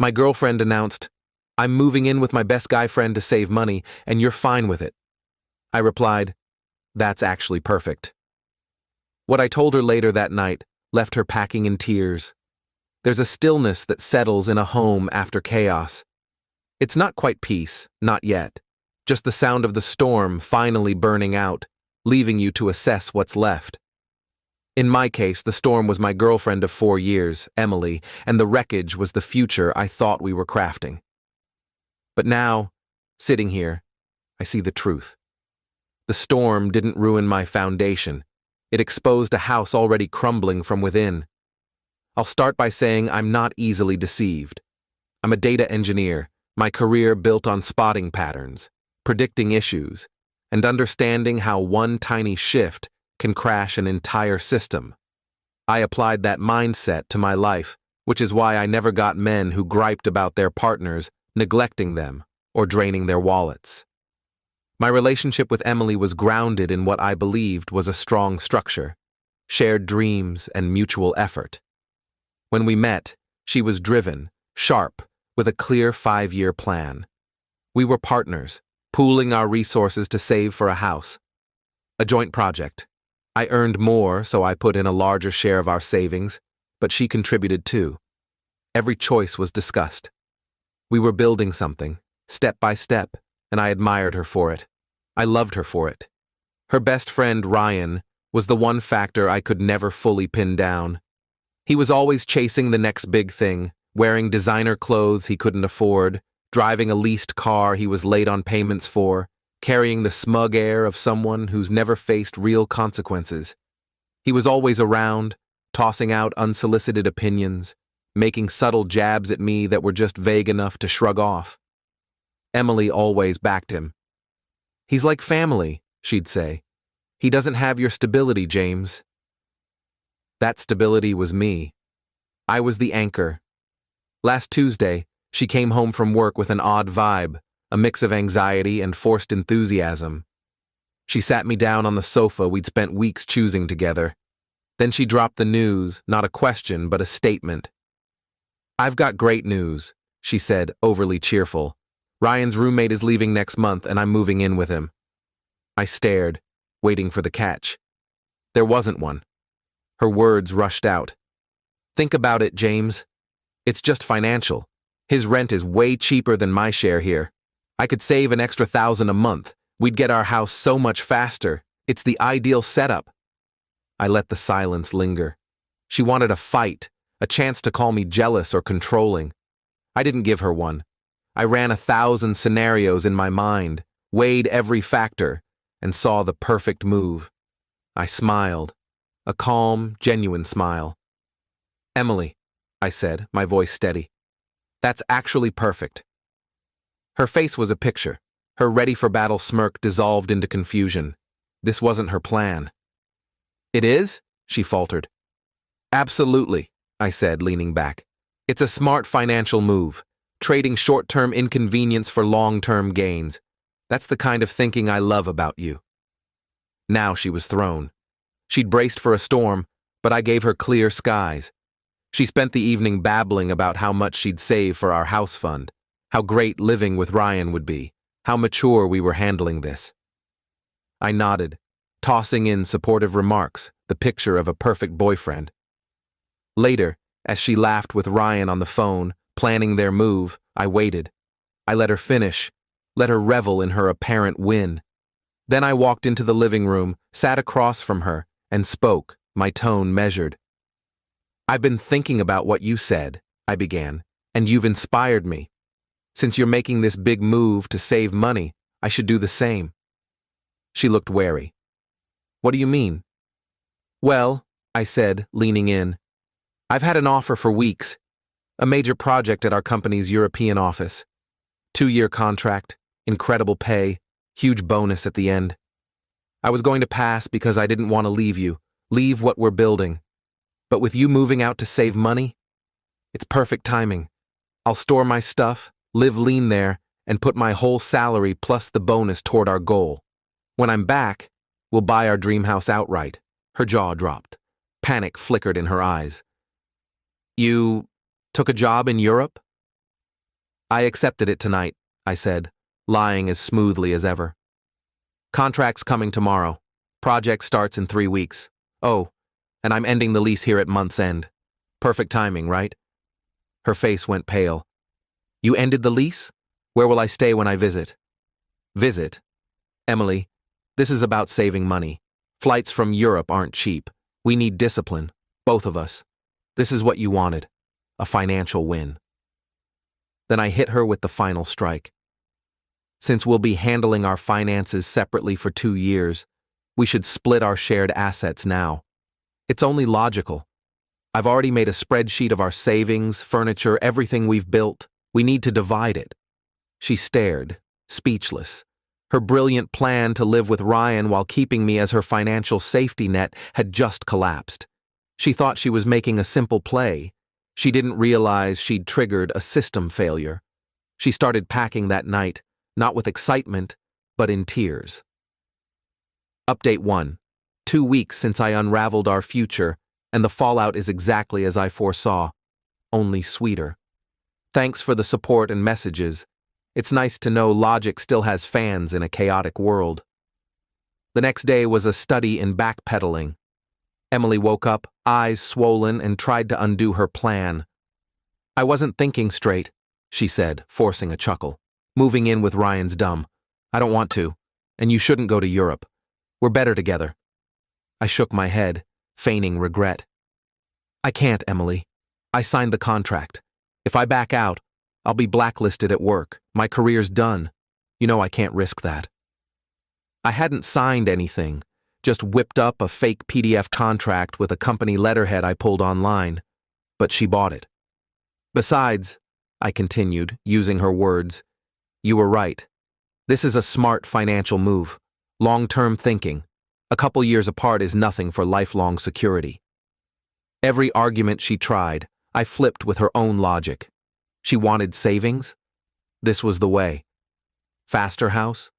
My girlfriend announced, "I'm moving in with my best guy friend to save money, and you're fine with it." I replied, "That's actually perfect." What I told her later that night left her packing in tears. There's a stillness that settles in a home after chaos. It's not quite peace, not yet. Just the sound of the storm finally burning out, leaving you to assess what's left. In my case, the storm was my girlfriend of 4 years, Emily, and the wreckage was the future I thought we were crafting. But now, sitting here, I see the truth. The storm didn't ruin my foundation. It exposed a house already crumbling from within. I'll start by saying I'm not easily deceived. I'm a data engineer, my career built on spotting patterns, predicting issues, and understanding how one tiny shift can crash an entire system. I applied that mindset to my life, which is why I never got men who griped about their partners neglecting them or draining their wallets. My relationship with Emily was grounded in what I believed was a strong structure, shared dreams, and mutual effort. When we met, she was driven, sharp, with a clear 5-year plan. We were partners, pooling our resources to save for a house. A joint project. I earned more, so I put in a larger share of our savings, but she contributed too. Every choice was discussed. We were building something, step by step, and I admired her for it. I loved her for it. Her best friend, Ryan, was the one factor I could never fully pin down. He was always chasing the next big thing, wearing designer clothes he couldn't afford, driving a leased car he was late on payments for, carrying the smug air of someone who's never faced real consequences. He was always around, tossing out unsolicited opinions, making subtle jabs at me that were just vague enough to shrug off. Emily always backed him. "He's like family," she'd say. "He doesn't have your stability, James." That stability was me. I was the anchor. Last Tuesday, she came home from work with an odd vibe, a mix of anxiety and forced enthusiasm. She sat me down on the sofa we'd spent weeks choosing together. Then she dropped the news, not a question, but a statement. "I've got great news," she said, overly cheerful. "Ryan's roommate is leaving next month and I'm moving in with him." I stared, waiting for the catch. There wasn't one. Her words rushed out. "Think about it, James. It's just financial. His rent is way cheaper than my share here. I could save an extra $1,000 a month. We'd get our house so much faster. It's the ideal setup." I let the silence linger. She wanted a fight, a chance to call me jealous or controlling. I didn't give her one. I ran 1,000 scenarios in my mind, weighed every factor, and saw the perfect move. I smiled, a calm, genuine smile. "Emily," I said, my voice steady, "that's actually perfect." Her face was a picture. Her ready-for-battle smirk dissolved into confusion. This wasn't her plan. "It is?" she faltered. "Absolutely," I said, leaning back. "It's a smart financial move, trading short-term inconvenience for long-term gains. That's the kind of thinking I love about you." Now she was thrown. She'd braced for a storm, but I gave her clear skies. She spent the evening babbling about how much she'd save for our house fund, how great living with Ryan would be, how mature we were handling this. I nodded, tossing in supportive remarks, the picture of a perfect boyfriend. Later, as she laughed with Ryan on the phone, planning their move, I waited. I let her finish, let her revel in her apparent win. Then I walked into the living room, sat across from her, and spoke, my tone measured. "I've been thinking about what you said," I began, "and you've inspired me. Since you're making this big move to save money, I should do the same." She looked wary. "What do you mean?" "Well," I said, leaning in, "I've had an offer for weeks. A major project at our company's European office. 2-year contract, incredible pay, huge bonus at the end. I was going to pass because I didn't want to leave what we're building. But with you moving out to save money, it's perfect timing. I'll store my stuff, live lean there, and put my whole salary plus the bonus toward our goal. When I'm back, we'll buy our dream house outright." Her jaw dropped. Panic flickered in her eyes. "You took a job in Europe?" I accepted it tonight, I said, lying as smoothly as ever. Contract's coming tomorrow. Project starts in 3 weeks. Oh, and I'm ending the lease here at month's end. Perfect timing, right? Her face went pale. You ended the lease? Where will I stay when I visit? Visit? Emily, this is about saving money. Flights from Europe aren't cheap. We need discipline, both of us. This is what you wanted, a financial win. Then I hit her with the final strike. Since we'll be handling our finances separately for 2 years, we should split our shared assets now. It's only logical. I've already made a spreadsheet of our savings, furniture, everything we've built. We need to divide it. She stared, speechless. Her brilliant plan to live with Ryan while keeping me as her financial safety net had just collapsed. She thought she was making a simple play. She didn't realize she'd triggered a system failure. She started packing that night, not with excitement, but in tears. Update 1. 2 weeks since I unraveled our future, and the fallout is exactly as I foresaw, only sweeter. Thanks for the support and messages. It's nice to know Logic still has fans in a chaotic world. The next day was a study in backpedaling. Emily woke up, eyes swollen, and tried to undo her plan. I wasn't thinking straight, she said, forcing a chuckle. Moving in with Ryan's dumb. I don't want to, and you shouldn't go to Europe. We're better together. I shook my head, feigning regret. I can't, Emily. I signed the contract. If I back out, I'll be blacklisted at work. My career's done. You know I can't risk that. I hadn't signed anything, just whipped up a fake PDF contract with a company letterhead I pulled online. But she bought it. Besides, I continued, using her words, you were right. This is a smart financial move. Long-term thinking. A couple years apart is nothing for lifelong security. Every argument she tried, I flipped with her own logic. She wanted savings? This was the way. Faster house?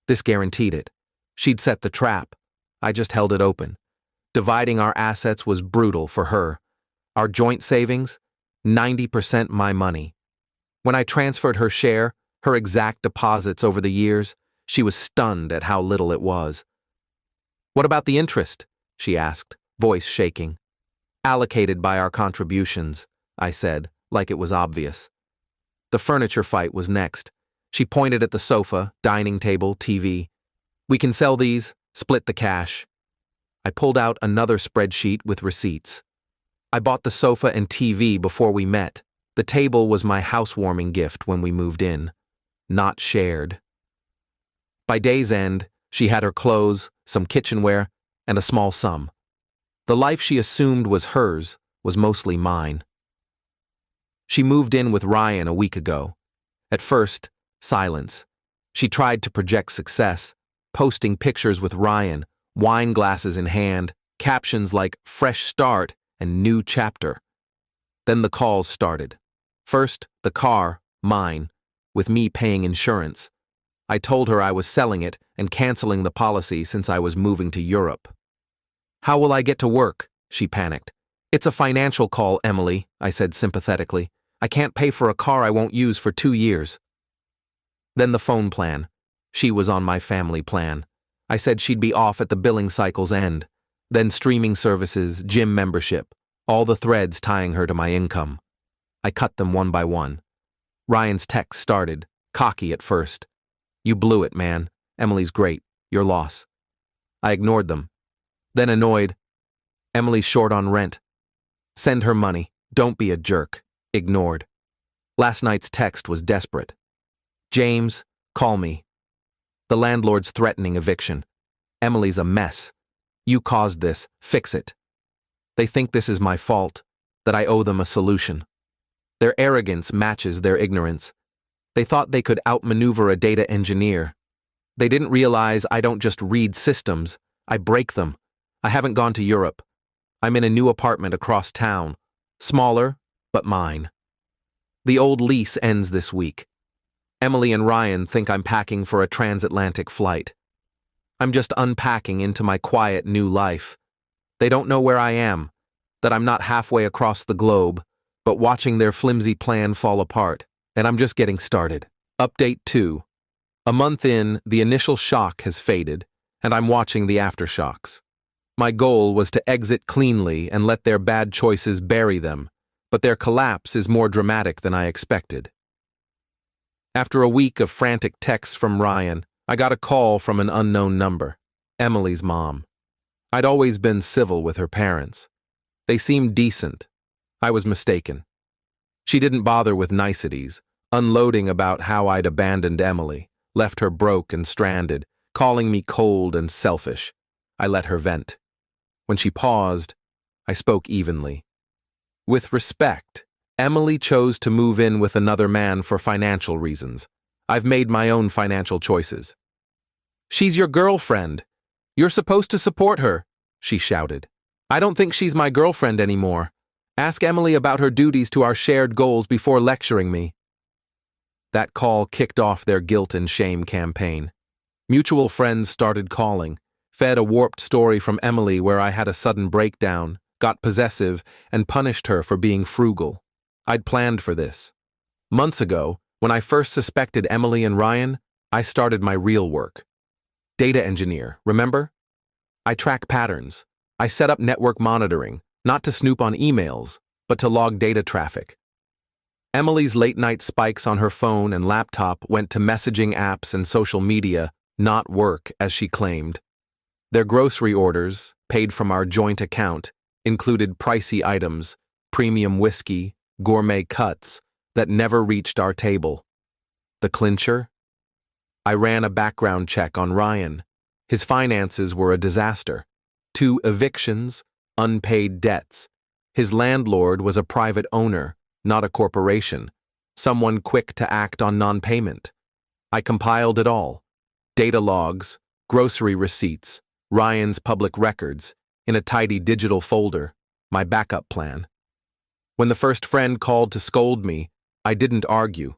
This guaranteed it. She'd set the trap. I just held it open. Dividing our assets was brutal for her. Our joint savings? 90% my money. When I transferred her share, her exact deposits over the years, she was stunned at how little it was. What about the interest? She asked, voice shaking. Allocated by our contributions, I said, like it was obvious. The furniture fight was next. She pointed at the sofa, dining table, TV. We can sell these, split the cash. I pulled out another spreadsheet with receipts. I bought the sofa and TV before we met. The table was my housewarming gift when we moved in. Not shared. By day's end, she had her clothes, some kitchenware, and a small sum. The life she assumed was hers was mostly mine. She moved in with Ryan a week ago. At first, silence. She tried to project success, posting pictures with Ryan, wine glasses in hand, captions like "fresh start" and "new chapter." Then the calls started. First, the car, mine, with me paying insurance. I told her I was selling it and canceling the policy since I was moving to Europe. How will I get to work? She panicked. It's a financial call, Emily, I said sympathetically. I can't pay for a car I won't use for 2 years. Then the phone plan. She was on my family plan. I said she'd be off at the billing cycle's end. Then streaming services, gym membership, all the threads tying her to my income. I cut them one by one. Ryan's text started, cocky at first. You blew it, man. Emily's great. Your loss. I ignored them. Then annoyed. Emily's short on rent. Send her money. Don't be a jerk. Ignored. Last night's text was desperate. James, call me. The landlord's threatening eviction. Emily's a mess. You caused this. Fix it. They think this is my fault, that I owe them a solution. Their arrogance matches their ignorance. They thought they could outmaneuver a data engineer. They didn't realize I don't just read systems, I break them. I haven't gone to Europe. I'm in a new apartment across town. Smaller, but mine. The old lease ends this week. Emily and Ryan think I'm packing for a transatlantic flight. I'm just unpacking into my quiet new life. They don't know where I am, that I'm not halfway across the globe, but watching their flimsy plan fall apart, and I'm just getting started. Update 2. A month in, the initial shock has faded, and I'm watching the aftershocks. My goal was to exit cleanly and let their bad choices bury them, but their collapse is more dramatic than I expected. After a week of frantic texts from Ryan, I got a call from an unknown number, Emily's mom. I'd always been civil with her parents. They seemed decent. I was mistaken. She didn't bother with niceties, unloading about how I'd abandoned Emily, left her broke and stranded, calling me cold and selfish. I let her vent. When she paused, I spoke evenly. With respect, Emily chose to move in with another man for financial reasons. I've made my own financial choices. She's your girlfriend. You're supposed to support her, she shouted. I don't think she's my girlfriend anymore. Ask Emily about her duties to our shared goals before lecturing me. That call kicked off their guilt and shame campaign. Mutual friends started calling, fed a warped story from Emily where I had a sudden breakdown, got possessive, and punished her for being frugal. I'd planned for this. Months ago, when I first suspected Emily and Ryan, I started my real work. Data engineer, remember? I track patterns. I set up network monitoring, not to snoop on emails, but to log data traffic. Emily's late-night spikes on her phone and laptop went to messaging apps and social media, not work, as she claimed. Their grocery orders, paid from our joint account, included pricey items, premium whiskey, gourmet cuts, that never reached our table. The clincher? I ran a background check on Ryan. His finances were a disaster. 2 evictions, unpaid debts. His landlord was a private owner, not a corporation, someone quick to act on non-payment. I compiled it all. Data logs, grocery receipts, Ryan's public records, in a tidy digital folder, my backup plan. When the first friend called to scold me, I didn't argue.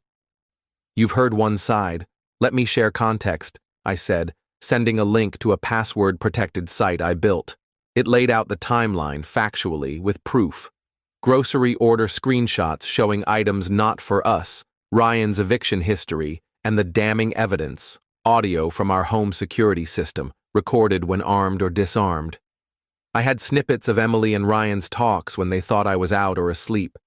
You've heard one side. Let me share context, I said, sending a link to a password-protected site I built. It laid out the timeline factually with proof. Grocery order screenshots showing items not for us, Ryan's eviction history, and the damning evidence, audio from our home security system, recorded when armed or disarmed. I had snippets of Emily and Ryan's talks when they thought I was out or asleep.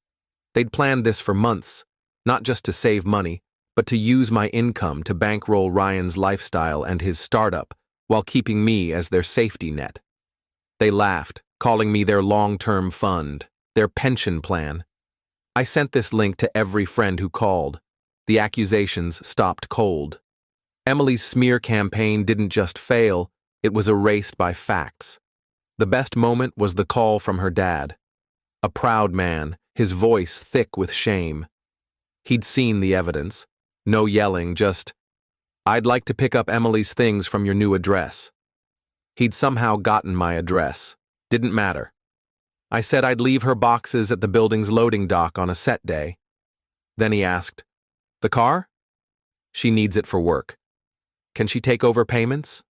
They'd planned this for months, not just to save money, but to use my income to bankroll Ryan's lifestyle and his startup, while keeping me as their safety net. They laughed, calling me their long-term fund, their pension plan. I sent this link to every friend who called. The accusations stopped cold. Emily's smear campaign didn't just fail, it was erased by facts. The best moment was the call from her dad. A proud man, his voice thick with shame. He'd seen the evidence. No yelling, just, I'd like to pick up Emily's things from your new address. He'd somehow gotten my address. Didn't matter. I said I'd leave her boxes at the building's loading dock on a set day. Then he asked, the car? She needs it for work. Can she take over payments?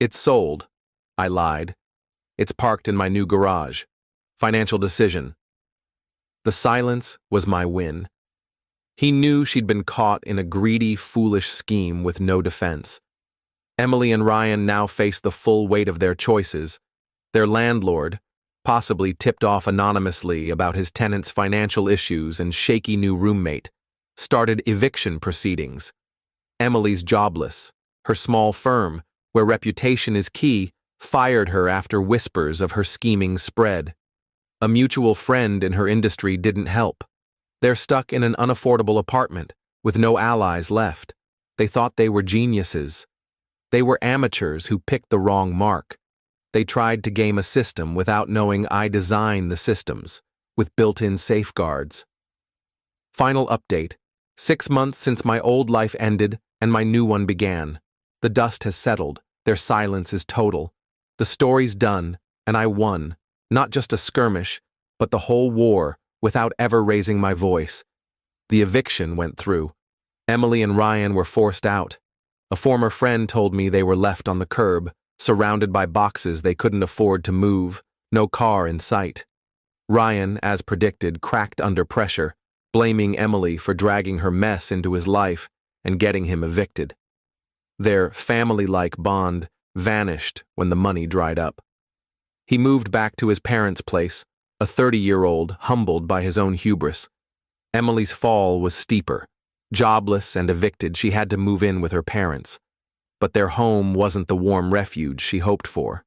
It's sold, I lied. It's parked in my new garage. Financial decision. The silence was my win. He knew she'd been caught in a greedy, foolish scheme with no defense. Emily and Ryan now faced the full weight of their choices. Their landlord, possibly tipped off anonymously about his tenant's financial issues and shaky new roommate, started eviction proceedings. Emily's jobless. Her small firm, where reputation is key, fired her after whispers of her scheming spread. A mutual friend in her industry didn't help. They're stuck in an unaffordable apartment, with no allies left. They thought they were geniuses. They were amateurs who picked the wrong mark. They tried to game a system without knowing I design the systems, with built-in safeguards. Final update. 6 months since my old life ended and my new one began. The dust has settled. Their silence is total. The story's done, and I won. Not just a skirmish, but the whole war, without ever raising my voice. The eviction went through. Emily and Ryan were forced out. A former friend told me they were left on the curb, surrounded by boxes they couldn't afford to move, no car in sight. Ryan, as predicted, cracked under pressure, blaming Emily for dragging her mess into his life and getting him evicted. Their family-like bond vanished when the money dried up. He moved back to his parents' place, a 30-year-old humbled by his own hubris. Emily's fall was steeper. Jobless and evicted, she had to move in with her parents. But their home wasn't the warm refuge she hoped for.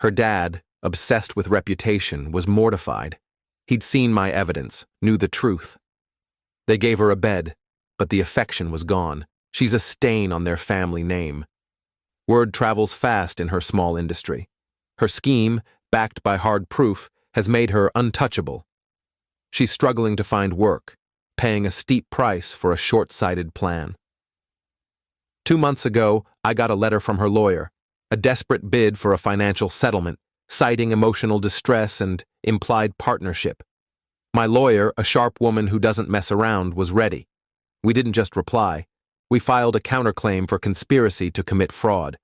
Her dad, obsessed with reputation, was mortified. He'd seen my evidence, knew the truth. They gave her a bed, but the affection was gone. She's a stain on their family name. Word travels fast in her small industry. Her scheme, backed by hard proof, has made her untouchable. She's struggling to find work, paying a steep price for a short-sighted plan. 2 months ago, I got a letter from her lawyer, a desperate bid for a financial settlement, citing emotional distress and implied partnership. My lawyer, a sharp woman who doesn't mess around, was ready. We didn't just reply. We filed a counterclaim for conspiracy to commit fraud.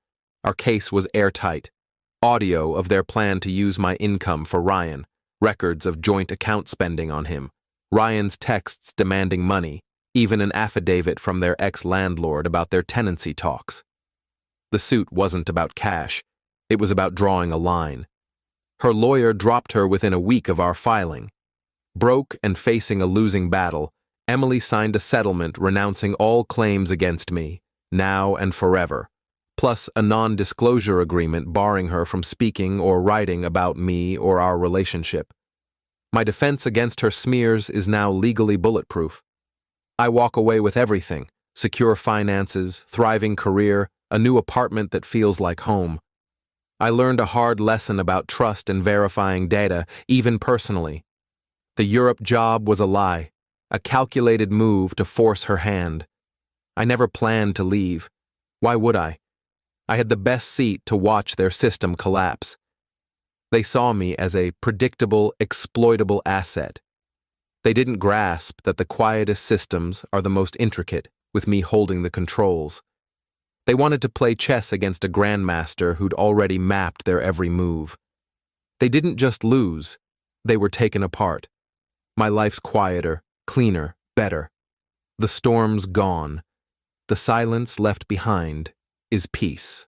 Our case was airtight. Audio of their plan to use my income for Ryan, records of joint account spending on him, Ryan's texts demanding money, even an affidavit from their ex-landlord about their tenancy talks. The suit wasn't about cash. It was about drawing a line. Her lawyer dropped her within a week of our filing. Broke and facing a losing battle, Emily signed a settlement renouncing all claims against me, now and forever, plus a non-disclosure agreement barring her from speaking or writing about me or our relationship. My defense against her smears is now legally bulletproof. I walk away with everything: secure finances, thriving career, a new apartment that feels like home. I learned a hard lesson about trust and verifying data, even personally. The Europe job was a lie, a calculated move to force her hand. I never planned to leave. Why would I? I had the best seat to watch their system collapse. They saw me as a predictable, exploitable asset. They didn't grasp that the quietest systems are the most intricate, with me holding the controls. They wanted to play chess against a grandmaster who'd already mapped their every move. They didn't just lose, they were taken apart. My life's quieter, cleaner, better. The storm's gone. The silence left behind is peace.